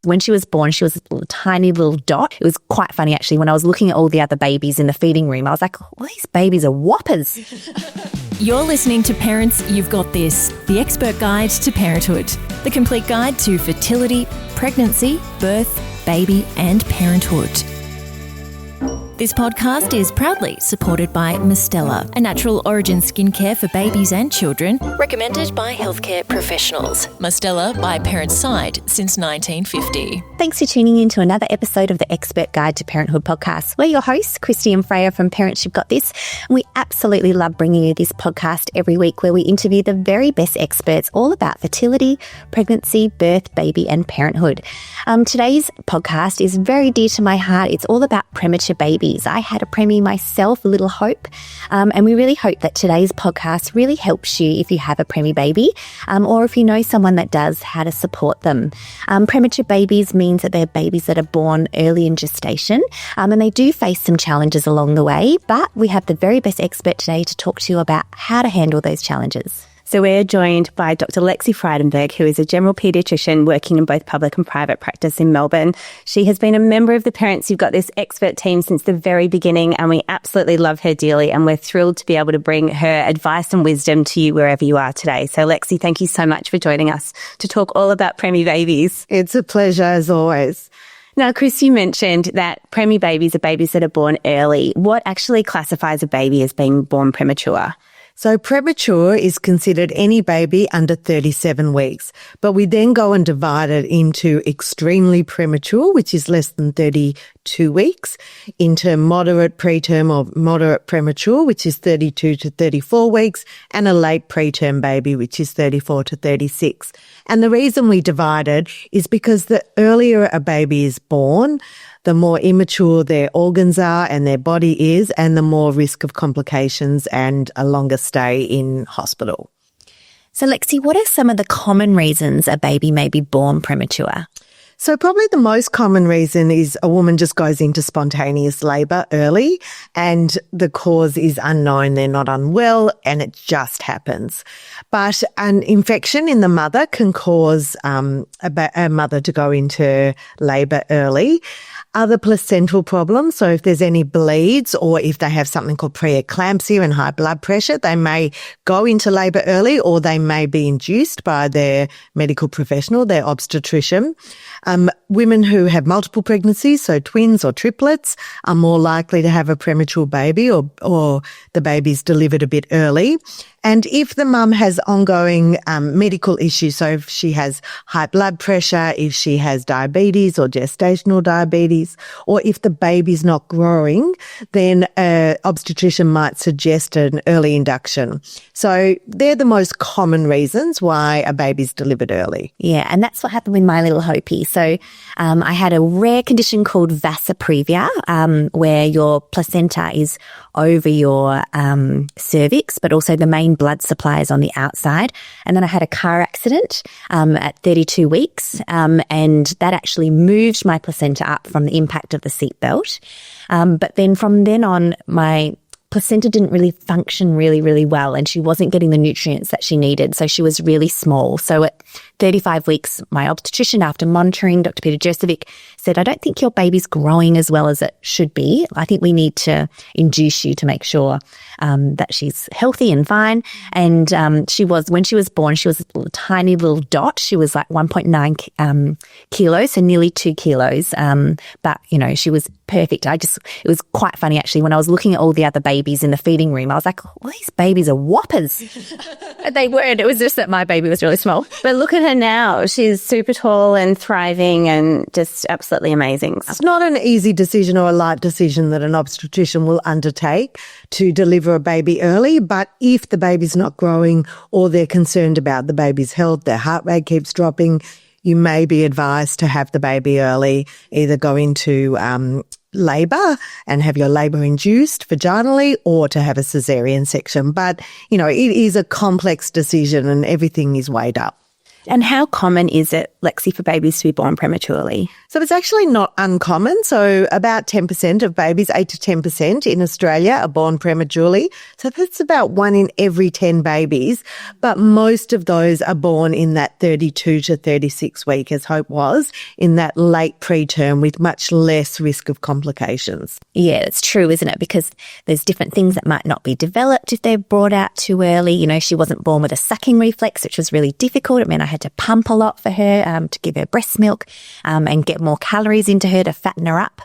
when she was born, she was a tiny little dot. It was quite funny, actually. When I was looking at all the other babies in the feeding room, I was like, well, these babies are whoppers. You're listening to Parents, You've Got This, the expert guide to parenthood, the complete guide to fertility, pregnancy, birth, baby and parenthood. This podcast is proudly supported by Mistela, a natural origin skincare for babies and children, recommended by healthcare professionals. Mistela by Parents' Side since 1950. Thanks for tuning in to another episode of the Expert Guide to Parenthood podcast. We're your hosts, Christy and Freya from Parents You've Got This. And we absolutely love bringing you this podcast every week where we interview the very best experts all about fertility, pregnancy, birth, baby and parenthood. Today's podcast is very dear to my heart. It's all about premature babies. I had a preemie myself, Little Hope, and we really hope that today's podcast really helps you if you have a preemie baby or if you know someone that does, how to support them. Premature babies means that they're babies that are born early in gestation and they do face some challenges along the way, but we have the very best expert today to talk to you about how to handle those challenges. So we're joined by Dr Lexi Frydenberg, who is a general paediatrician working in both public and private practice in Melbourne. She has been a member of the Parents You've Got This expert team since the very beginning, and we absolutely love her dearly, and we're thrilled to be able to bring her advice and wisdom to you wherever you are today. So Lexi, thank you so much for joining us to talk all about preemie babies. It's a pleasure as always. Now, Chris, you mentioned that preemie babies are babies that are born early. What actually classifies a baby as being born premature? So premature is considered any baby under 37 weeks, but we then go and divide it into extremely premature, which is less than 32 weeks, into moderate preterm or moderate premature, which is 32 to 34 weeks, and a late preterm baby, which is 34 to 36. And the reason we divide it is because the earlier a baby is born, the more immature their organs are and their body is, and the more risk of complications and a longer stay in hospital. So Lexi, what are some of the common reasons a baby may be born premature? So probably the most common reason is a woman just goes into spontaneous labour early and the cause is unknown. They're not unwell and it just happens. But an infection in the mother can cause a mother to go into labour early. Other placental problems, so if there's any bleeds or if they have something called preeclampsia and high blood pressure, they may go into labour early or they may be induced by their medical professional, their obstetrician. Women who have multiple pregnancies, so twins or triplets, are more likely to have a premature baby or the baby's delivered a bit early. And if the mum has ongoing medical issues, so if she has high blood pressure, if she has diabetes or gestational diabetes, or if the baby's not growing, then an obstetrician might suggest an early induction. So they're the most common reasons why a baby's delivered early. Yeah, and that's what happened with my little Hopi. So I had a rare condition called vasa previa, where your placenta is over your cervix, but also the main blood supply is on the outside. And then I had a car accident at 32 weeks, and that actually moved my placenta up from the impact of the seatbelt. But then from then on, my placenta didn't really function really well, and she wasn't getting the nutrients that she needed. So she was really small. So at 35 weeks, my obstetrician, after monitoring, Dr Peadiatrician, said, I don't think your baby's growing as well as it should be. I think we need to induce you to make sure that she's healthy and fine. And when she was born, she was a tiny little dot. She was like 1.9 kilos, so nearly 2 kilos. But, she was perfect. It was quite funny, actually. When I was looking at all the other babies in the feeding room, I was like, well, these babies are whoppers. They weren't. It was just that my baby was really small. But look at her now. She's super tall and thriving and just absolutely amazing. It's not an easy decision or a light decision that an obstetrician will undertake to deliver a baby early, but if the baby's not growing or they're concerned about the baby's health, their heart rate keeps dropping, you may be advised to have the baby early, either go into labour and have your labour induced vaginally or to have a caesarean section. But, it is a complex decision and everything is weighed up. And how common is it Lexi, for babies to be born prematurely? So it's actually not uncommon. So about 10% of babies, 8 to 10% in Australia are born prematurely. So that's about 1 in every 10 babies. But most of those are born in that 32 to 36 week, as Hope was, in that late preterm with much less risk of complications. Yeah, it's true, isn't it? Because there's different things that might not be developed if they're brought out too early. You know, she wasn't born with a sucking reflex, which was really difficult. It meant I had to pump a lot for her to give her breast milk and get more calories into her to fatten her up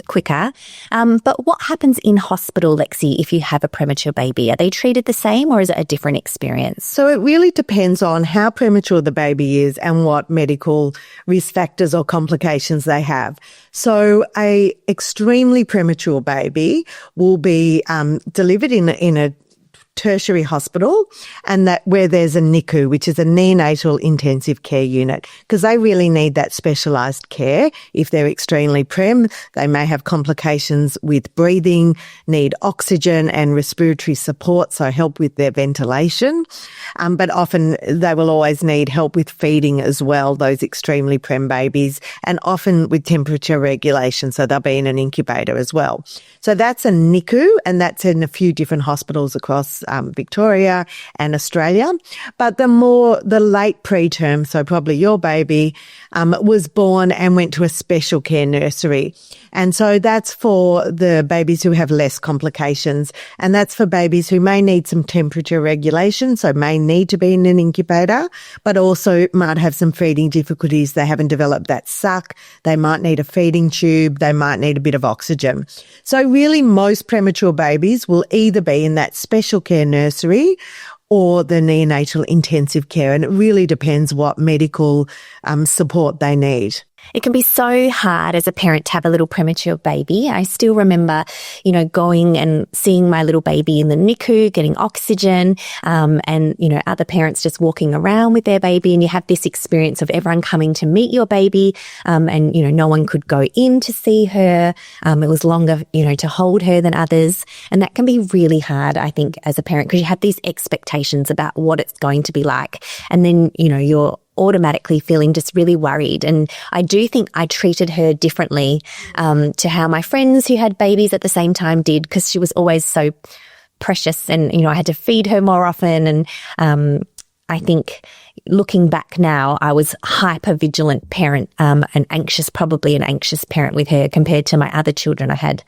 quicker. But what happens in hospital, Lexi, if you have a premature baby? Are they treated the same or is it a different experience? So it really depends on how premature the baby is and what medical risk factors or complications they have. So a extremely premature baby will be delivered in a tertiary hospital, and that where there's a NICU, which is a neonatal intensive care unit, because they really need that specialised care. If they're extremely prem, they may have complications with breathing, need oxygen and respiratory support, so help with their ventilation. But often they will always need help with feeding as well, those extremely prem babies, and often with temperature regulation, so they'll be in an incubator as well. So that's a NICU, and that's in a few different hospitals across Victoria and Australia. But the late preterm, so probably your baby, was born and went to a special care nursery. And so that's for the babies who have less complications. And that's for babies who may need some temperature regulation, so may need to be in an incubator, but also might have some feeding difficulties. They haven't developed that suck. They might need a feeding tube. They might need a bit of oxygen. So really most premature babies will either be in that special care nursery or the neonatal intensive care. And it really depends what medical support they need. It can be so hard as a parent to have a little premature baby. I still remember, you know, going and seeing my little baby in the NICU, getting oxygen, and, you know, other parents just walking around with their baby, and you have this experience of everyone coming to meet your baby, and, you know, no one could go in to see her. It was longer, you know, to hold her than others. And that can be really hard, I think, as a parent, because you have these expectations about what it's going to be like. And then, you know, you're automatically feeling just really worried. And I do think I treated her differently to how my friends who had babies at the same time did, because she was always so precious, and, you know, I had to feed her more often. And I think looking back now, I was hyper vigilant parent, probably an anxious parent with her compared to my other children I had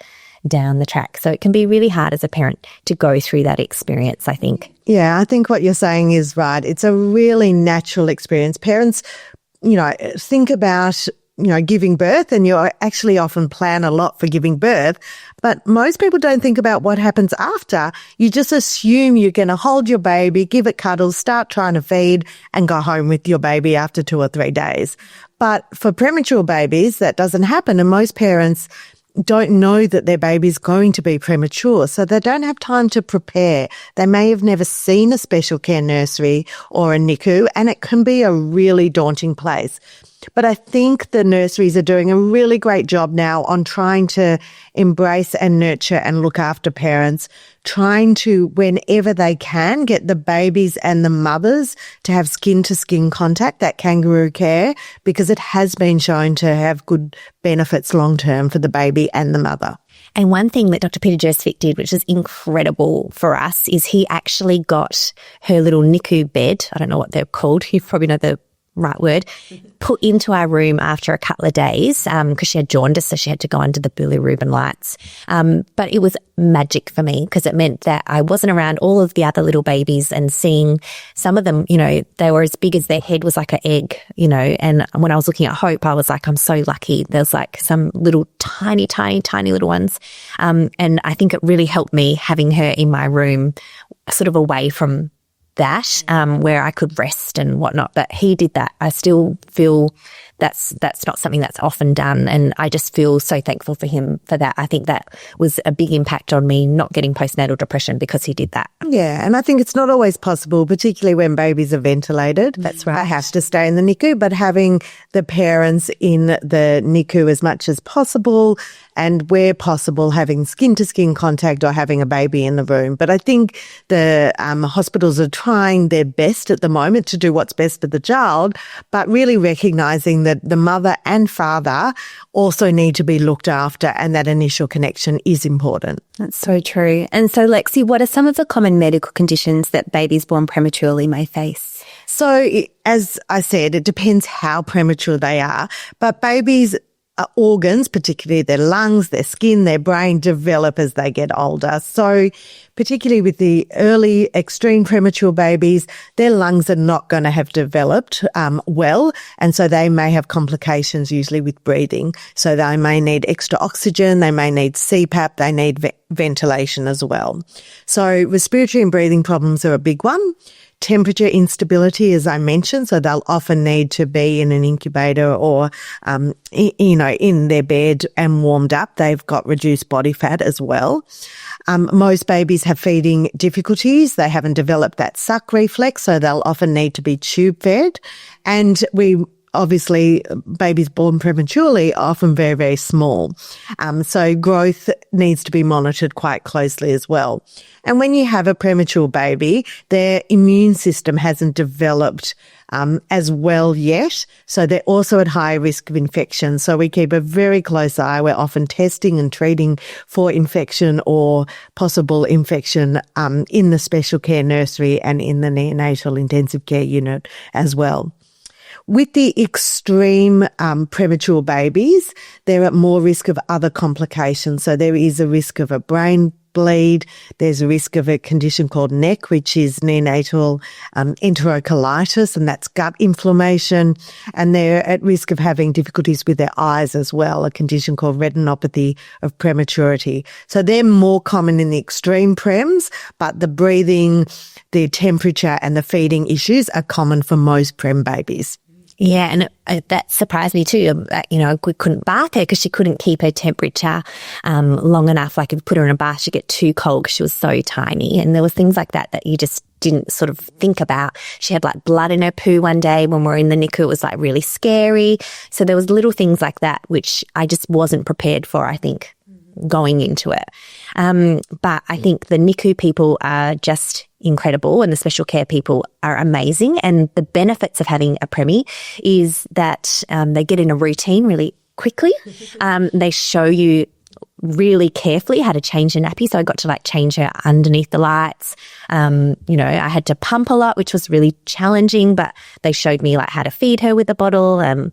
down the track. So it can be really hard as a parent to go through that experience, I think. Yeah, I think what you're saying is right. It's a really natural experience. Parents, you know, think about, you know, giving birth, and you actually often plan a lot for giving birth, but most people don't think about what happens after. You just assume you're going to hold your baby, give it cuddles, start trying to feed, and go home with your baby after 2 or 3 days. But for premature babies, that doesn't happen, and most parents don't know that their baby's going to be premature, so they don't have time to prepare. They may have never seen a special care nursery or a NICU, and it can be a really daunting place. But I think the nurseries are doing a really great job now on trying to embrace and nurture and look after parents, trying to, whenever they can, get the babies and the mothers to have skin-to-skin contact, that kangaroo care, because it has been shown to have good benefits long-term for the baby and the mother. And one thing that Dr. Peter Joseph did, which is incredible for us, is he actually got her little NICU bed, I don't know what they're called, you probably know the right word, put into our room after a couple of days because she had jaundice, so she had to go under the bilirubin lights. But it was magic for me because it meant that I wasn't around all of the other little babies and seeing some of them, you know, they were as big as their head was like an egg, you know, and when I was looking at Hope, I was like, I'm so lucky. There's like some little tiny little ones. And I think it really helped me having her in my room sort of away from that, where I could rest and whatnot. But he did that. I still feel that's not something that's often done. And I just feel so thankful for him for that. I think that was a big impact on me not getting postnatal depression because he did that. Yeah, and I think it's not always possible, particularly when babies are ventilated. That's right. They have to stay in the NICU, but having the parents in the NICU as much as possible, and where possible, having skin-to-skin contact or having a baby in the room. But I think the hospitals are trying their best at the moment to do what's best for the child, but really recognising that the mother and father also need to be looked after, and that initial connection is important. That's so true. And so, Lexi, what are some of the common medical conditions that babies born prematurely may face? So, as I said, it depends how premature they are, but babies' organs, particularly their lungs, their skin, their brain, develop as they get older. So particularly with the early extreme premature babies, their lungs are not going to have developed well, and so they may have complications usually with breathing. So they may need extra oxygen, they may need CPAP, they need ventilation as well. So respiratory and breathing problems are a big one. Temperature instability, as I mentioned, so they'll often need to be in an incubator or, in their bed and warmed up. They've got reduced body fat as well. Most babies have feeding difficulties. They haven't developed that suck reflex, so they'll often need to be tube fed. And obviously, babies born prematurely are often very, very small. So growth needs to be monitored quite closely as well. And when you have a premature baby, their immune system hasn't developed as well yet. So they're also at high risk of infection. So we keep a very close eye. We're often testing and treating for infection or possible infection in the special care nursery and in the neonatal intensive care unit as well. With the extreme premature babies, they're at more risk of other complications. So there is a risk of a brain bleed. There's a risk of a condition called NEC, which is neonatal enterocolitis, and that's gut inflammation. And they're at risk of having difficulties with their eyes as well, a condition called retinopathy of prematurity. So they're more common in the extreme prems, but the breathing, the temperature and the feeding issues are common for most prem babies. Yeah, and that surprised me too. We couldn't bath her because she couldn't keep her temperature long enough. Like if you put her in a bath, she'd get too cold because she was so tiny. And there was things like that you just didn't sort of think about. She had like blood in her poo one day when we were in the NICU. It was like really scary. So there was little things like that which I just wasn't prepared for, I think, going into it. But I think the NICU people are just incredible and the special care people are amazing. And the benefits of having a premi is that they get in a routine really quickly. They show you really carefully how to change a nappy. So I got to change her underneath the lights. I had to pump a lot, which was really challenging, but they showed me how to feed her with a bottle and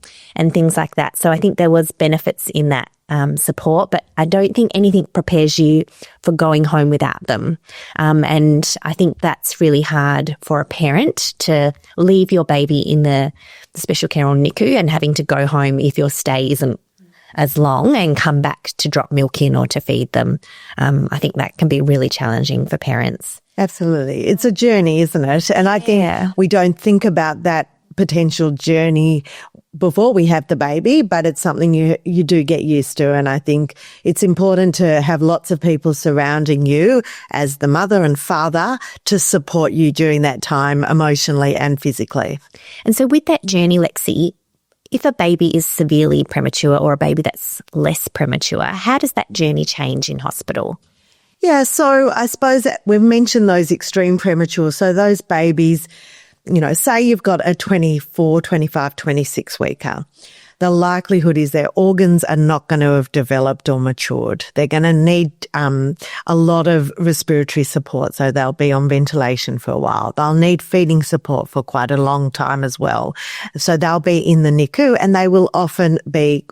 things like that. So I think there was benefits in that support, but I don't think anything prepares you for going home without them. And I think that's really hard for a parent to leave your baby in the special care or NICU and having to go home if your stay isn't as long and come back to drop milk in or to feed them. I think that can be really challenging for parents. Absolutely. It's a journey, isn't it? And I think we don't think about that potential journey before we have the baby, but it's something you do get used to. And I think it's important to have lots of people surrounding you as the mother and father to support you during that time emotionally and physically. And so with that journey, Lexi, if a baby is severely premature or a baby that's less premature, how does that journey change in hospital? Yeah, so I suppose we've mentioned those extreme premature. So those babies, say you've got a 24, 25, 26 weeker. The likelihood is their organs are not going to have developed or matured. They're going to need a lot of respiratory support, so they'll be on ventilation for a while. They'll need feeding support for quite a long time as well. So they'll be in the NICU, and they will often be,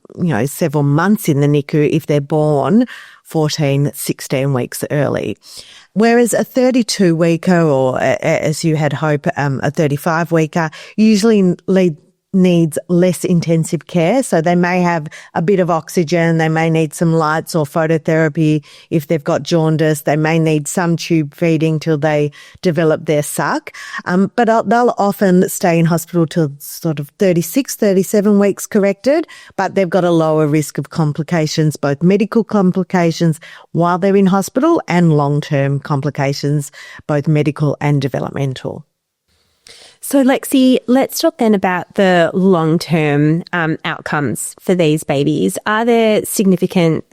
several months in the NICU if they're born 14, 16 weeks early. Whereas a 32-weeker or, as you had hope, a 35-weeker usually needs less intensive care. So they may have a bit of oxygen, they may need some lights or phototherapy if they've got jaundice, they may need some tube feeding till they develop their suck. But they'll often stay in hospital till sort of 36, 37 weeks corrected, but they've got a lower risk of complications, both medical complications while they're in hospital and long-term complications, both medical and developmental. So, Lexi, let's talk then about the long-term outcomes for these babies. Is there significant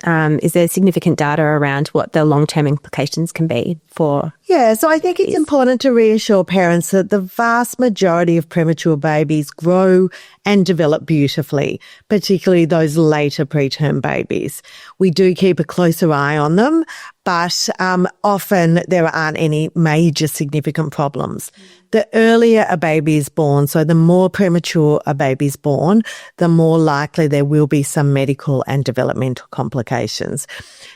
data around what the long-term implications can be for? Yeah, so I think it's important to reassure parents that the vast majority of premature babies grow and develop beautifully, particularly those later preterm babies. We do keep a closer eye on them, but often there aren't any major significant problems. The earlier a baby is born, so the more premature a baby is born, the more likely there will be some medical and developmental complications.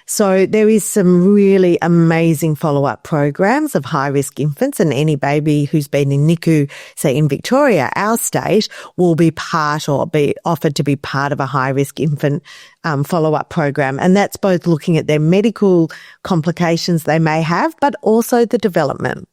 So there is some really amazing follow-up programs of high-risk infants, and any baby who's been in NICU, say in Victoria, our state, will be part or be offered to be part of a high-risk infant follow-up program. And that's both looking at their medical complications they may have, but also the development.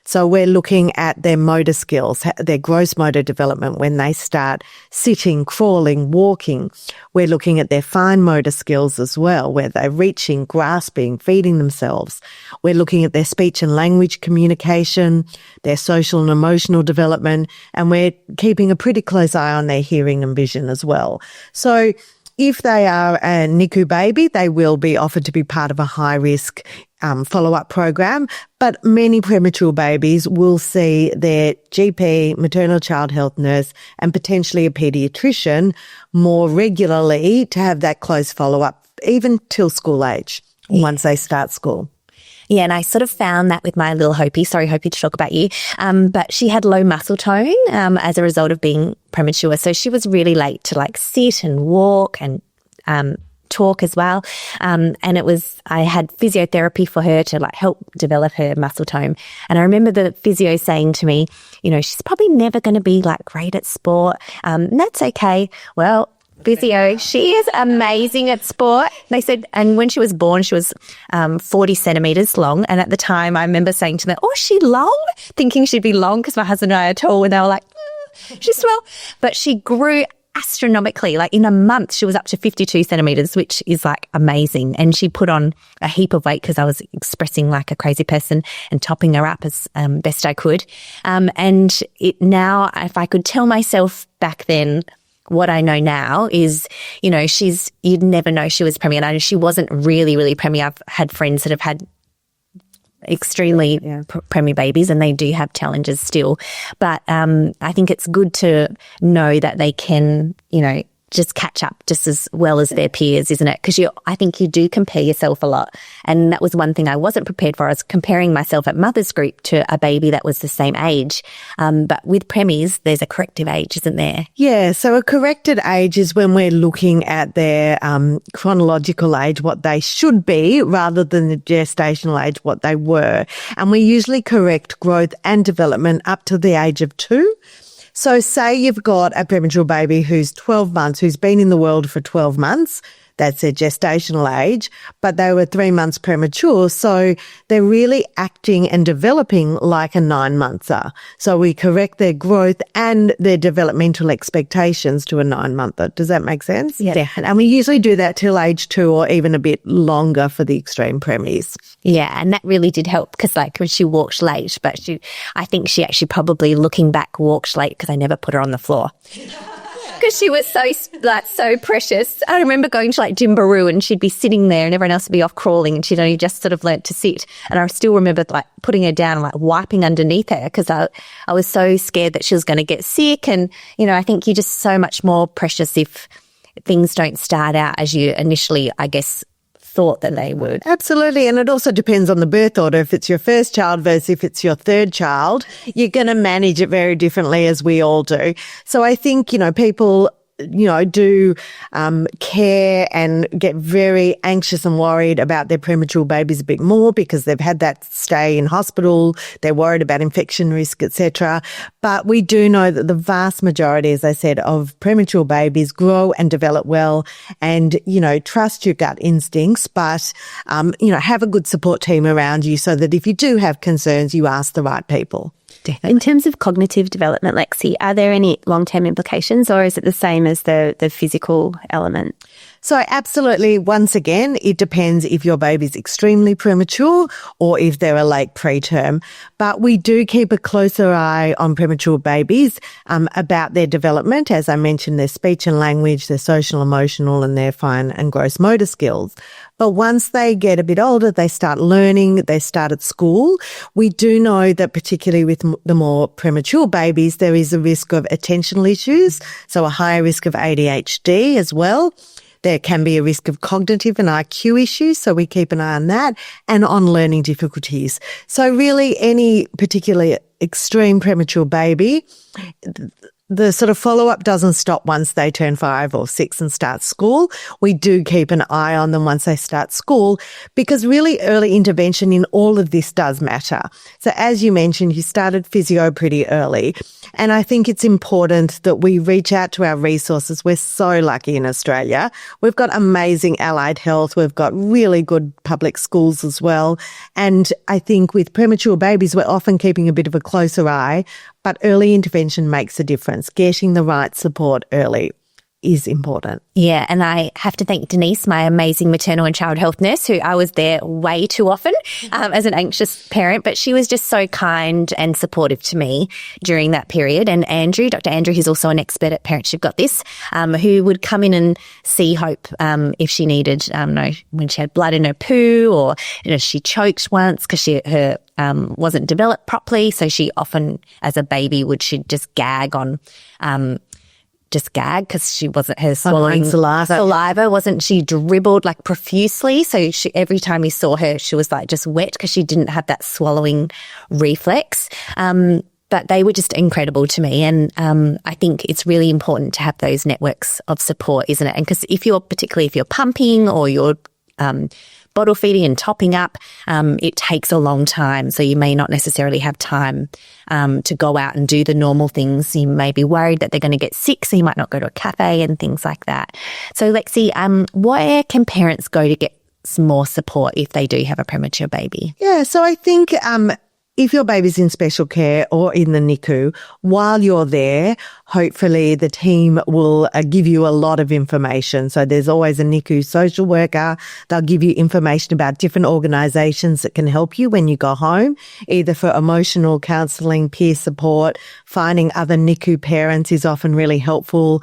So we're looking at their motor skills, their gross motor development when they start sitting, crawling, walking. We're looking at their fine motor skills as well, where they're reaching, grasping, feeding themselves. We're looking at their speech and language communication, their social and emotional development, and we're keeping a pretty close eye on their hearing and vision as well. So if they are a NICU baby, they will be offered to be part of a high-risk follow-up program, but many premature babies will see their GP, maternal child health nurse, and potentially a paediatrician more regularly to have that close follow-up, even till school age, once they start school. Yeah, and I sort of found that with my little Hopi. Sorry, Hopi, to talk about you. But she had low muscle tone as a result of being premature. So she was really late to like sit and walk and talk as well. And I had physiotherapy for her to like help develop her muscle tone. And I remember the physio saying to me, you know, she's probably never going to be like great at sport. And that's okay. Well, physio, she is amazing at sport. They said, and when she was born, she was 40 centimetres long. And at the time, I remember saying to them, oh, is she long? Thinking she'd be long because my husband and I are tall. And they were like, she's small. But she grew astronomically. Like in a month, she was up to 52 centimetres, which is like amazing. And she put on a heap of weight because I was expressing like a crazy person and topping her up as best I could. And it now, if I could tell myself back then, what I know now is, you know, you'd never know she was preemie. And she wasn't really, really preemie. I've had friends that have had extremely preemie babies and they do have challenges still. But I think it's good to know that they can, you know, just catch up just as well as their peers, isn't it? Because I think you do compare yourself a lot. And that was one thing I wasn't prepared for. I was comparing myself at mother's group to a baby that was the same age. But with preemies, there's a corrective age, isn't there? Yeah, so a corrected age is when we're looking at their chronological age, what they should be, rather than the gestational age, what they were. And we usually correct growth and development up to the age of 2. So say you've got a premature baby who's 12 months, who's been in the world for 12 months, that's their gestational age, but they were 3 months premature, so they're really acting and developing like a 9-monther. So we correct their growth and their developmental expectations to a 9-monther. Does that make sense? Yeah. And we usually do that till age 2 or even a bit longer for the extreme preemies. Yeah, and that really did help because like when she walked late, but I think she actually probably looking back walked late because I never put her on the floor. Because she was so precious. I remember going to like Jimbaroo and she'd be sitting there and everyone else would be off crawling and she'd only just sort of learnt to sit. And I still remember like putting her down and like wiping underneath her because I was so scared that she was going to get sick. And, you know, I think you're just so much more precious if things don't start out as you initially, I guess, thought that they would. Absolutely. And it also depends on the birth order. If it's your first child versus if it's your third child, you're going to manage it very differently, as we all do. So I think, you know, people do care and get very anxious and worried about their premature babies a bit more because they've had that stay in hospital, they're worried about infection risk, etc. But we do know that the vast majority, as I said, of premature babies grow and develop well, and, trust your gut instincts, but, have a good support team around you so that if you do have concerns, you ask the right people. Definitely. In terms of cognitive development, Lexi, are there any long-term implications, or is it the same as the physical element? So absolutely, once again, it depends if your baby's extremely premature or if they're a late preterm. But we do keep a closer eye on premature babies about their development. As I mentioned, their speech and language, their social, emotional, and their fine and gross motor skills. But once they get a bit older, they start learning, they start at school. We do know that particularly with the more premature babies, there is a risk of attentional issues, so a higher risk of ADHD as well. There can be a risk of cognitive and IQ issues, so we keep an eye on that, and on learning difficulties. So really any particularly extreme premature baby, the sort of follow-up doesn't stop once they turn 5 or 6 and start school. We do keep an eye on them once they start school, because really early intervention in all of this does matter. So as you mentioned, you started physio pretty early, and I think it's important that we reach out to our resources. We're so lucky in Australia. We've got amazing allied health. We've got really good public schools as well. And I think with premature babies, we're often keeping a bit of a closer eye, but early intervention makes a difference. Getting the right support early is important. Yeah, and I have to thank Denise, my amazing maternal and child health nurse, who I was there way too often as an anxious parent, but she was just so kind and supportive to me during that period. And Andrew, Dr. Andrew, who's also an expert at Parents You've Got This, who would come in and see Hope if she needed, when she had blood in her poo, or she choked once because her wasn't developed properly. So she often, as a baby, she'd just gag on, because she wasn't, her swallowing saliva wasn't, she dribbled like profusely. So every time we saw her, she was like just wet because she didn't have that swallowing reflex. But they were just incredible to me. And I think it's really important to have those networks of support, isn't it? And because particularly if you're pumping or you're bottle feeding and topping up, it takes a long time. So you may not necessarily have time to go out and do the normal things. You may be worried that they're going to get sick, so you might not go to a cafe and things like that. So Lexi, where can parents go to get some more support if they do have a premature baby? Yeah, so I think if your baby's in special care or in the NICU, while you're there, hopefully the team will give you a lot of information. So there's always a NICU social worker. They'll give you information about different organisations that can help you when you go home, either for emotional counselling, peer support. Finding other NICU parents is often really helpful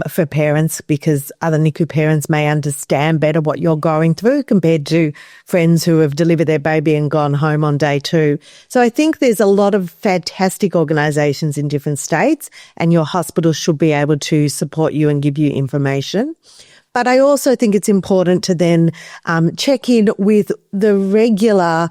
for parents, because other NICU parents may understand better what you're going through compared to friends who have delivered their baby and gone home on day 2. So I think there's a lot of fantastic organisations in different states, and your hospital should be able to support you and give you information. But I also think it's important to then check in with the regular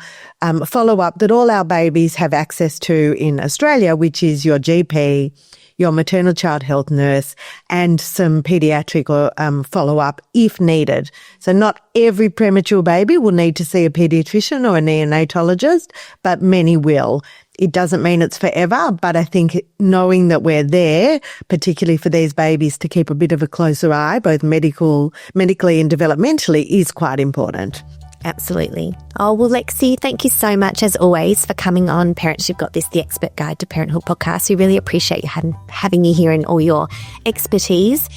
follow-up that all our babies have access to in Australia, which is your GP, your maternal child health nurse, and some paediatric or follow-up if needed. So not every premature baby will need to see a paediatrician or a neonatologist, but many will. It doesn't mean it's forever, but I think knowing that we're there, particularly for these babies, to keep a bit of a closer eye, both medically and developmentally, is quite important. Absolutely. Oh, well, Lexi, thank you so much, as always, for coming on Parents You've Got This, the Expert Guide to Parenthood podcast. We really appreciate you having you here and all your expertise.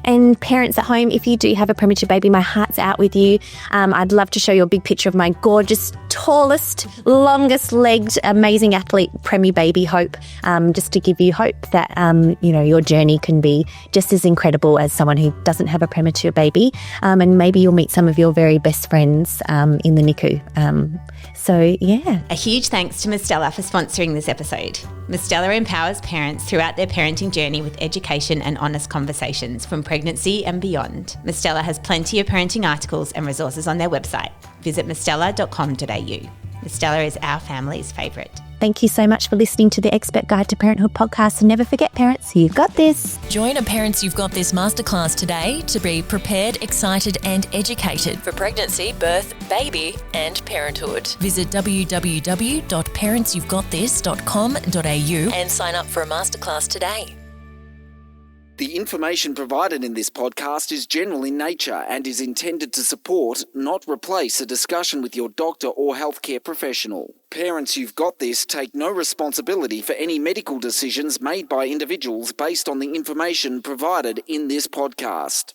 And parents at home, if you do have a premature baby, my heart's out with you. I'd love to show you a big picture of my gorgeous, tallest, longest-legged, amazing athlete, Premi baby Hope, just to give you hope that, your journey can be just as incredible as someone who doesn't have a premature baby. And maybe you'll meet some of your very best friends in the NICU. So, yeah. A huge thanks to Mistela for sponsoring this episode. Mistela empowers parents throughout their parenting journey with education and honest conversations from pregnancy and beyond. Mistela has plenty of parenting articles and resources on their website. Visit mistela.com.au. Mistela is our family's favourite. Thank you so much for listening to the Expert Guide to Parenthood podcast. And never forget, parents, you've got this. Join a Parents You've Got This masterclass today to be prepared, excited and educated for pregnancy, birth, baby and parenthood. Visit www.parentsyou'vegotthis.com.au and sign up for a masterclass today. The information provided in this podcast is general in nature and is intended to support, not replace, a discussion with your doctor or healthcare professional. Parents You've Got This take no responsibility for any medical decisions made by individuals based on the information provided in this podcast.